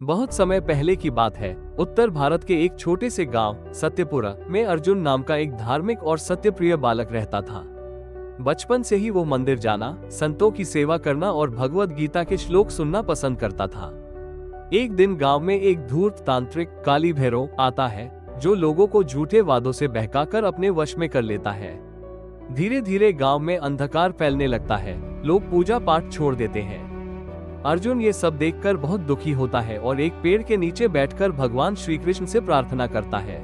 बहुत समय पहले की बात है। उत्तर भारत के एक छोटे से गांव सत्यपुरा में अर्जुन नाम का एक धार्मिक और सत्यप्रिय बालक रहता था। बचपन से ही वो मंदिर जाना, संतों की सेवा करना और भगवद गीता के श्लोक सुनना पसंद करता था। एक दिन गांव में एक धूर्त तांत्रिक काली भैरव आता है, जो लोगों को झूठे वादों से बहकाकर अपने वश में कर लेता है। धीरे धीरे गांव में अंधकार फैलने लगता है, लोग पूजा पाठ छोड़ देते हैं। अर्जुन ये सब देखकर बहुत दुखी होता है और एक पेड़ के नीचे बैठकर भगवान श्री कृष्ण से प्रार्थना करता है।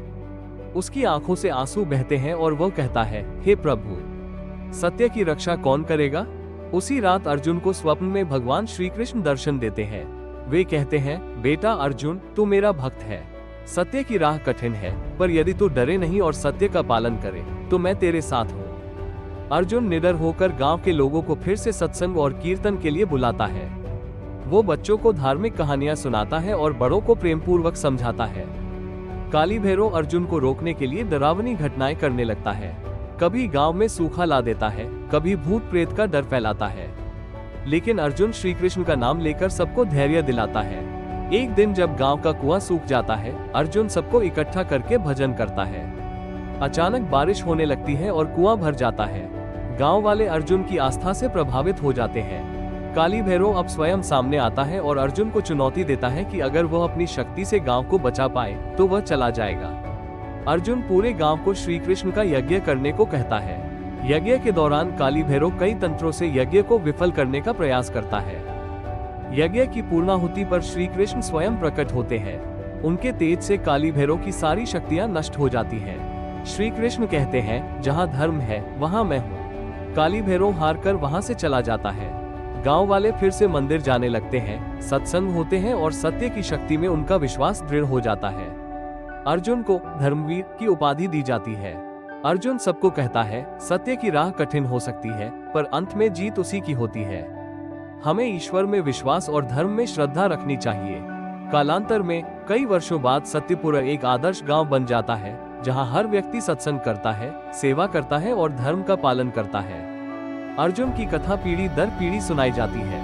उसकी आंखों से आंसू बहते हैं और वह कहता है, हे प्रभु, सत्य की रक्षा कौन करेगा? उसी रात अर्जुन को स्वप्न में भगवान श्री कृष्ण दर्शन देते हैं। वे कहते हैं, बेटा अर्जुन, तू मेरा भक्त है। सत्य की राह कठिन है, पर यदि तू डरे नहीं और सत्य का पालन करे तो मैं तेरे साथ हूँ। अर्जुन निडर होकर गांव के लोगों को फिर से सत्संग और कीर्तन के लिए बुलाता है। वो बच्चों को धार्मिक कहानियां सुनाता है और बड़ों को प्रेम पूर्वक समझाता है। काली भैरव अर्जुन को रोकने के लिए डरावनी घटनाएं करने लगता है। कभी गांव में सूखा ला देता है, कभी भूत प्रेत का डर फैलाता है, लेकिन अर्जुन श्री कृष्ण का नाम लेकर सबको धैर्य दिलाता है। एक दिन जब गांव का कुआं सूख जाता है, अर्जुन सबको इकट्ठा करके भजन करता है। अचानक बारिश होने लगती है और कुआं भर जाता है। गांव वाले अर्जुन की आस्था से प्रभावित हो जाते हैं। काली भैरव अब स्वयं सामने आता है और अर्जुन को चुनौती देता है कि अगर वह अपनी शक्ति से गांव को बचा पाए तो वह चला जाएगा। अर्जुन पूरे गांव को श्री कृष्ण का यज्ञ करने को कहता है। यज्ञ के दौरान काली भैरव कई तंत्रों से यज्ञ को विफल करने का प्रयास करता है। यज्ञ की पूर्णाहुति पर श्री कृष्ण स्वयं प्रकट होते हैं। उनके तेज से काली भैरव की सारी शक्तियां नष्ट हो जाती हैं। श्री कृष्ण कहते हैं, जहां धर्म है वहां मैं हूँ। काली भैरव हार कर वहां से चला जाता है। गांव वाले फिर से मंदिर जाने लगते हैं, सत्संग होते हैं और सत्य की शक्ति में उनका विश्वास दृढ़ हो जाता है। अर्जुन को धर्मवीर की उपाधि दी जाती है। अर्जुन सबको कहता है, सत्य की राह कठिन हो सकती है, पर अंत में जीत उसी की होती है। हमें ईश्वर में विश्वास और धर्म में श्रद्धा रखनी चाहिए। कालांतर में कई वर्षों बाद सत्यपुरा एक आदर्श गांव बन जाता है, जहां हर व्यक्ति सत्संग करता है, सेवा करता है और धर्म का पालन करता है। अर्जुन की कथा पीढ़ी दर पीढ़ी सुनाई जाती है।